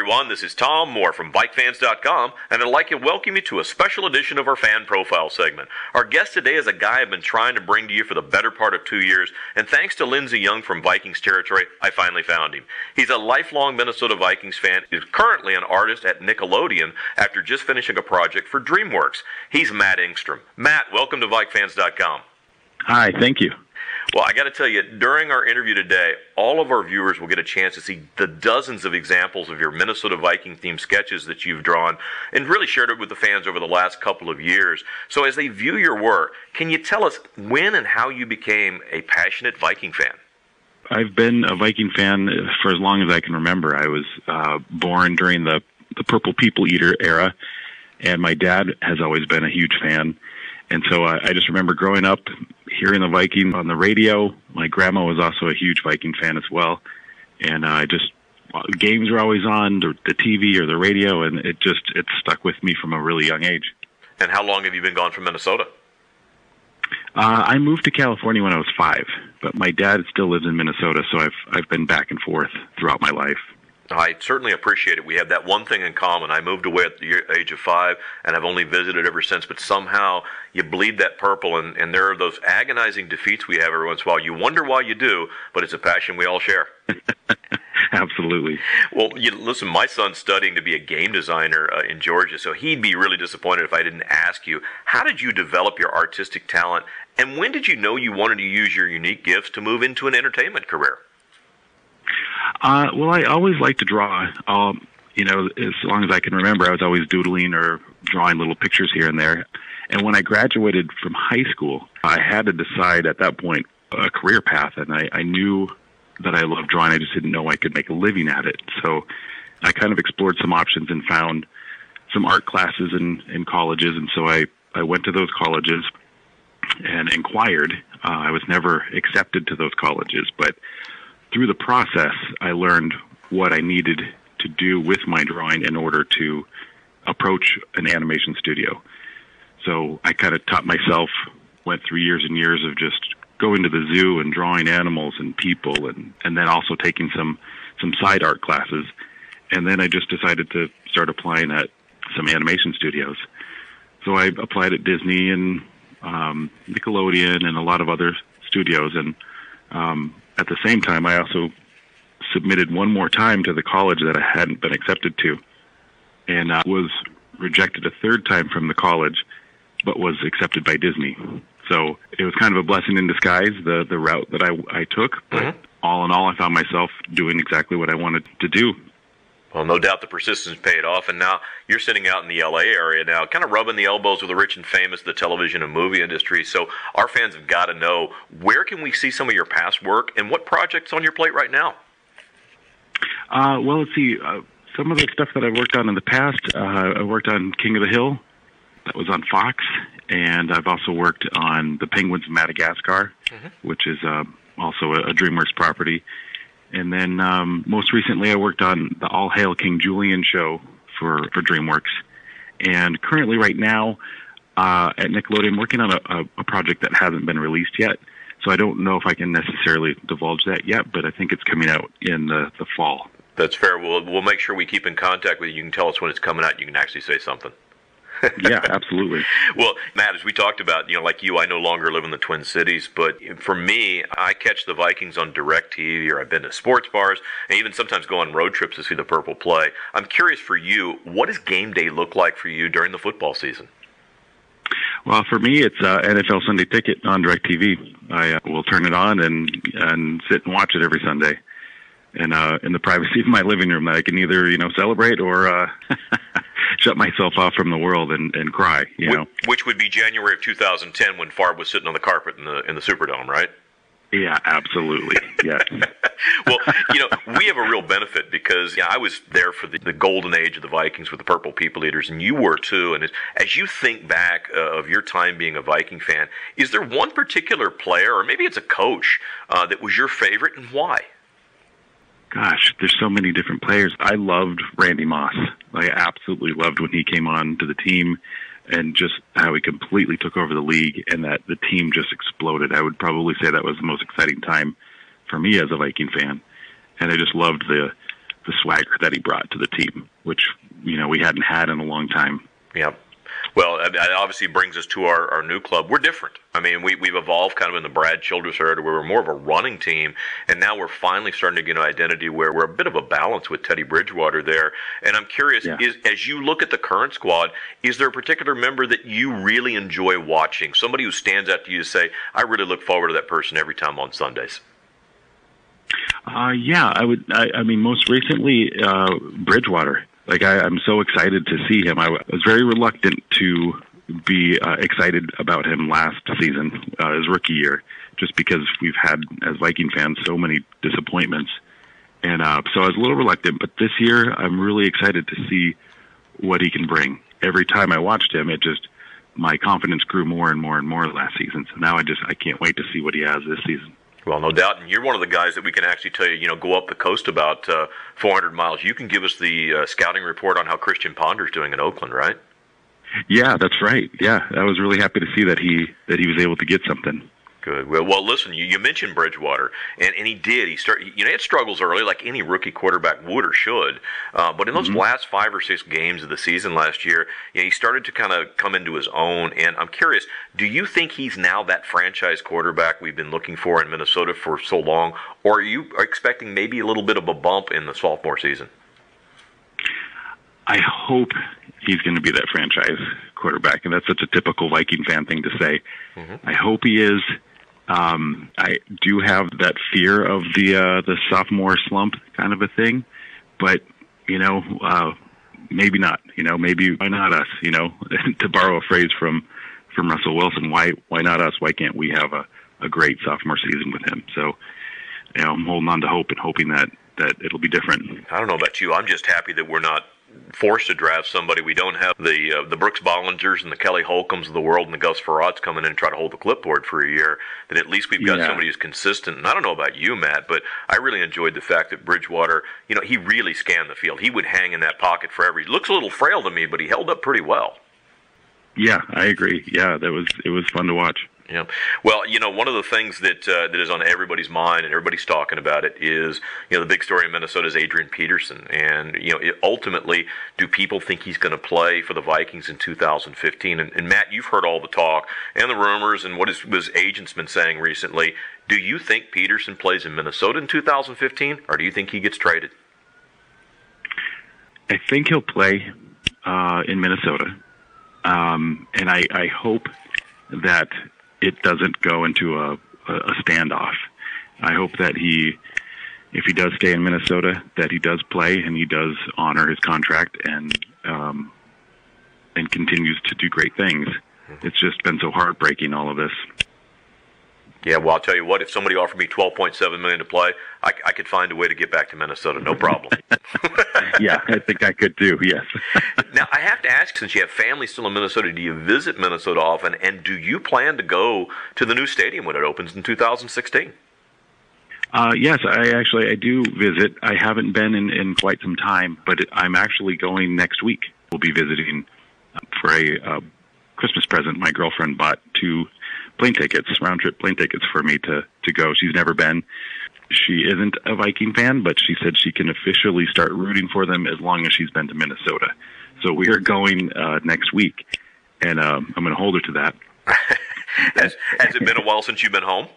everyone, this is Tom Moore from BikeFans.com, and I'd like to welcome you to a special edition of our Fan Profile segment. Our guest today is a guy I've been trying to bring to you for the better part of 2 years, and thanks to Lindsey Young from Vikings Territory, I finally found him. He's a lifelong Minnesota Vikings fan, is currently an artist at Nickelodeon after just finishing a project for DreamWorks. He's Matt Engstrom. Matt, welcome to BikeFans.com. Hi, thank you. Well, I got to tell you, during our interview today, all of our viewers will get a chance to see the dozens of examples of your Minnesota Viking-themed sketches that you've drawn and really shared it with the fans over the last couple of years. So as they view your work, can you tell us when and how you became a passionate Viking fan? I've been a Viking fan for as long as I can remember. I was born during the Purple People Eater era, and my dad has always been a huge fan. And so I just remember growing up, hearing the Vikings on the radio. My grandma was also a huge Viking fan as well. And games were always on, the TV or the radio, and it stuck with me from a really young age. And how long have you been gone from Minnesota? I moved to California when I was 5, but my dad still lives in Minnesota, so I've been back and forth throughout my life. I certainly appreciate it. We have that one thing in common. I moved away at the age of 5, and I've only visited ever since. But somehow you bleed that purple, and there are those agonizing defeats we have every once in a while. You wonder why you do, but it's a passion we all share. Absolutely. Well, listen, my son's studying to be a game designer in Georgia, so he'd be really disappointed if I didn't ask you, how did you develop your artistic talent, and when did you know you wanted to use your unique gifts to move into an entertainment career? Well, I always liked to draw. As long as I can remember, I was always doodling or drawing little pictures here and there. And when I graduated from high school, I had to decide at that point a career path, and I knew that I loved drawing. I just didn't know I could make a living at it. So I kind of explored some options and found some art classes in colleges, and so I went to those colleges and inquired. I was never accepted to those colleges, but through the process, I learned what I needed to do with my drawing in order to approach an animation studio. So I kind of taught myself, went through years and years of just going to the zoo and drawing animals and people, and then also taking some side art classes. And then I just decided to start applying at some animation studios. So I applied at Disney and Nickelodeon and a lot of other studios, and at the same time, I also submitted one more time to the college that I hadn't been accepted to, and was rejected a third time from the college, but was accepted by Disney. So it was kind of a blessing in disguise, the route that I took. But all in all, I found myself doing exactly what I wanted to do. Well, no doubt the persistence paid off, and now you're sitting out in the L.A. area now, kind of rubbing the elbows with the rich and famous, the television and movie industry. So our fans have got to know, where can we see some of your past work, and what projects on your plate right now? Well, let's see. Some of the stuff that I've worked on in the past, I worked on King of the Hill. That was on Fox, and I've also worked on The Penguins of Madagascar, which is also a DreamWorks property. And then most recently I worked on the All Hail King Julian show for DreamWorks. And currently right now at Nickelodeon, I'm working on a project that hasn't been released yet. So I don't know if I can necessarily divulge that yet, but I think it's coming out in the fall. That's fair. We'll make sure we keep in contact with you. You can tell us when it's coming out. You can actually say something. Yeah, absolutely. Well, Matt, as we talked about, like you, I no longer live in the Twin Cities, but for me, I catch the Vikings on DirecTV, or I've been to sports bars, and even sometimes go on road trips to see the Purple play. I'm curious for you, what does game day look like for you during the football season? Well, for me, it's NFL Sunday Ticket on DirecTV. I will turn it on and sit and watch it every Sunday. And in the privacy of my living room, that I can either celebrate or shut myself off from the world and cry. Which would be January of 2010 when Favre was sitting on the carpet in the Superdome, right? Yeah, absolutely. Yeah. Well, we have a real benefit because I was there for the golden age of the Vikings with the Purple People Eaters, and you were too. And as you think back of your time being a Viking fan, is there one particular player, or maybe it's a coach, that was your favorite, and why? Gosh, there's so many different players. I loved Randy Moss. I absolutely loved when he came on to the team, and just how he completely took over the league and that the team just exploded. I would probably say that was the most exciting time for me as a Viking fan. And I just loved the swagger that he brought to the team, which, we hadn't had in a long time. Yeah. Well, it obviously brings us to our new club. We're different. I mean, we've evolved kind of in the Brad Childress era where we're more of a running team, and now we're finally starting to get an identity where we're a bit of a balance with Teddy Bridgewater there. And I'm curious, as you look at the current squad, is there a particular member that you really enjoy watching? Somebody who stands out to you to say, I really look forward to that person every time on Sundays? Yeah, I would. I mean, most recently, Bridgewater. Like, I'm so excited to see him. I was very reluctant to be excited about him last season, his rookie year, just because we've had, as Viking fans, so many disappointments. And so I was a little reluctant. But this year, I'm really excited to see what he can bring. Every time I watched him, my confidence grew more and more and more last season. So now I can't wait to see what he has this season. Well, no doubt, and you're one of the guys that we can actually tell you, go up the coast about 400 miles. You can give us the scouting report on how Christian Ponder's doing in Oakland, right? Yeah, that's right. Yeah, I was really happy to see that he was able to get something. Good. Well, listen, you mentioned Bridgewater, and he did. He had struggles early, like any rookie quarterback would or should. But in those last 5 or 6 games of the season last year, he started to kind of come into his own. And I'm curious, do you think he's now that franchise quarterback we've been looking for in Minnesota for so long, or are you expecting maybe a little bit of a bump in the sophomore season? I hope he's going to be that franchise quarterback, and that's such a typical Viking fan thing to say. I hope he is. I do have that fear of the sophomore slump kind of a thing, but maybe not. Maybe why not us? To borrow a phrase from Russell Wilson, why not us? Why can't we have a great sophomore season with him? So, I'm holding on to hope and hoping that it'll be different. I don't know about you. I'm just happy that we're not forced to draft somebody. We don't have the Brooks Bollingers and the Kelly Holcombs of the world and the Gus Farrads coming in and try to hold the clipboard for a year. Then at least we've got somebody who's consistent. And I don't know about you, Matt, but I really enjoyed the fact that Bridgewater, he really scanned the field. He would hang in that pocket forever. He looks a little frail to me, but he held up pretty well. Yeah, I agree. Yeah, it was fun to watch. Yeah. Well, one of the things that is on everybody's mind and everybody's talking about it is, the big story in Minnesota is Adrian Peterson. And, ultimately, do people think he's going to play for the Vikings in 2015? And Matt, you've heard all the talk and the rumors and what his agent's been saying recently. Do you think Peterson plays in Minnesota in 2015, or do you think he gets traded? I think he'll play in Minnesota. And I hope that it doesn't go into a standoff. I hope that if he does stay in Minnesota, that he does play and he does honor his contract and continues to do great things. It's just been so heartbreaking, all of this. Yeah, well, I'll tell you what, if somebody offered me $12.7 million to play, I could find a way to get back to Minnesota, no problem. Yeah, I think I could too, yes. Now, I have to ask, since you have family still in Minnesota, do you visit Minnesota often, and do you plan to go to the new stadium when it opens in 2016? Yes, I do visit. I haven't been in quite some time, but I'm actually going next week. We'll be visiting for a Christmas present. My girlfriend bought 2 round-trip plane tickets for me to go. She's never been. She isn't a Viking fan, but she said she can officially start rooting for them as long as she's been to Minnesota. So we are going next week, and I'm going to hold her to that. Has it been a while since you've been home?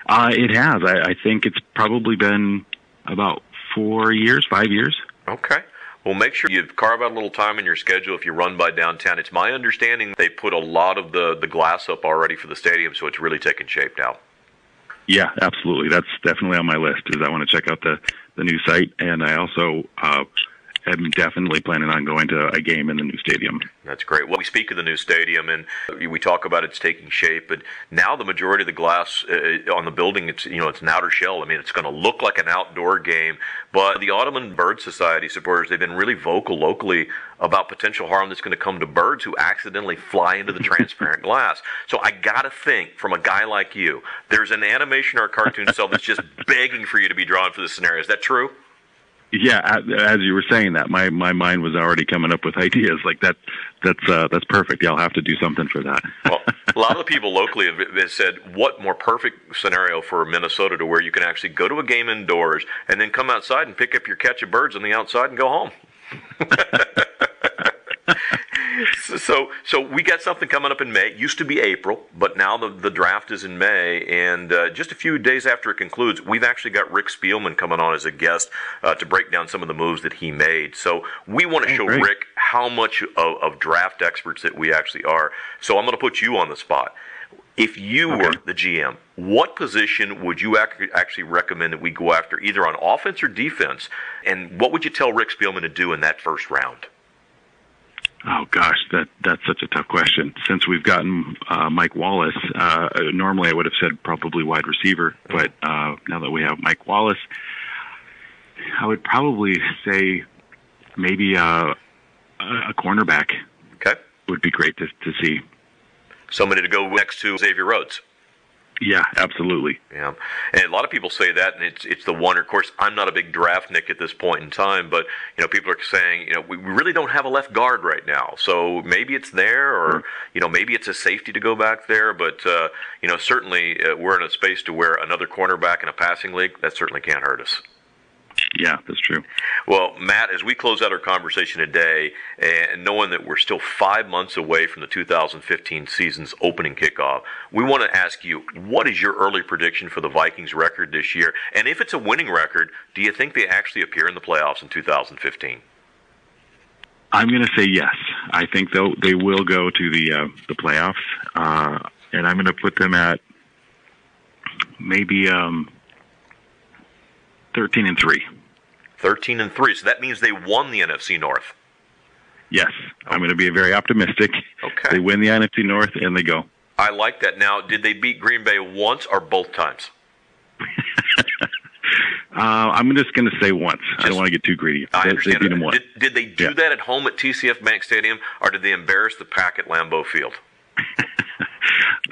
It has. I think it's probably been about 5 years. Okay. Well, make sure you carve out a little time in your schedule if you run by downtown. It's my understanding they put a lot of the glass up already for the stadium, so it's really taking shape now. Yeah, absolutely. That's definitely on my list. Is I want to check out the new site, and I also am definitely planning on going to a game in the new stadium. That's great. Well, we speak of the new stadium, and we talk about it's taking shape, but now the majority of the glass on the building, it's an outer shell. I mean, it's going to look like an outdoor game, but the Audubon Bird Society supporters, they've been really vocal locally about potential harm that's going to come to birds who accidentally fly into the transparent glass. So I got to think, from a guy like you, there's an animation or a cartoon cell that's just begging for you to be drawn for this scenario. Is that true? Yeah, as you were saying that, my mind was already coming up with ideas like that. That's perfect. Yeah, I'll have to do something for that. Well, A lot of the people locally have said, what more perfect scenario for Minnesota to where you can actually go to a game indoors and then come outside and pick up your catch of birds on the outside and go home. So we got something coming up in May. It used to be April, but now the draft is in May. And just a few days after it concludes, we've actually got Rick Spielman coming on as a guest to break down some of the moves that he made. So we want to show great. Rick how much of draft experts that we actually are. So I'm going to put you on the spot. If you were the GM, what position would you actually recommend that we go after, either on offense or defense? And what would you tell Rick Spielman to do in that first round? Oh gosh, that's such a tough question. Since we've gotten Mike Wallace, normally I would have said probably wide receiver, but now that we have Mike Wallace, I would probably say maybe a cornerback. Okay, would be great to see. Somebody to go next to Xavier Rhodes. Yeah, absolutely. Yeah, and a lot of people say that, and it's the one. Of course, I'm not a big draft Nick at this point in time, but people are saying we really don't have a left guard right now, so maybe it's there, or maybe it's a safety to go back there. But certainly we're in a space to where another cornerback in a passing league that certainly can't hurt us. Yeah, that's true. Well, Matt, as we close out our conversation today, and knowing that we're still 5 months away from the 2015 season's opening kickoff, we want to ask you, what is your early prediction for the Vikings record this year? And if it's a winning record, do you think they actually appear in the playoffs in 2015? I'm going to say yes. I think they will go to the playoffs, and I'm going to put them at maybe 13-3. 13-3. So that means they won the NFC North. Yes, I'm going to be very optimistic. Okay. They win the NFC North and they go. I like that. Now, did they beat Green Bay once or both times? I'm just going to say once. I don't want to get too greedy. I understand. They beat them once. Did they do that at home at TCF Bank Stadium, or did they embarrass the Pack at Lambeau Field?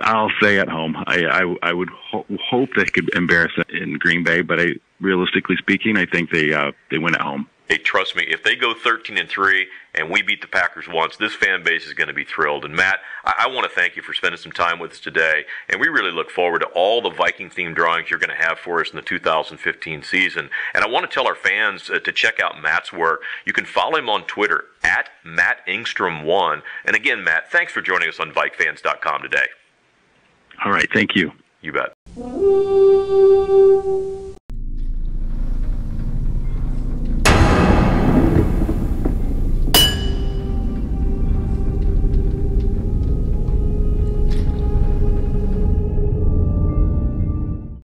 I'll say at home. I would hope they could embarrass it in Green Bay, but realistically speaking, I think they win at home. Hey, trust me, if they go 13-3 and we beat the Packers once, this fan base is going to be thrilled. And Matt, I want to thank you for spending some time with us today, and we really look forward to all the Viking-themed drawings you're going to have for us in the 2015 season. And I want to tell our fans to check out Matt's work. You can follow him on Twitter at Matt Engstrom1. And again, Matt, thanks for joining us on VikeFans.com today. All right, thank you. You bet.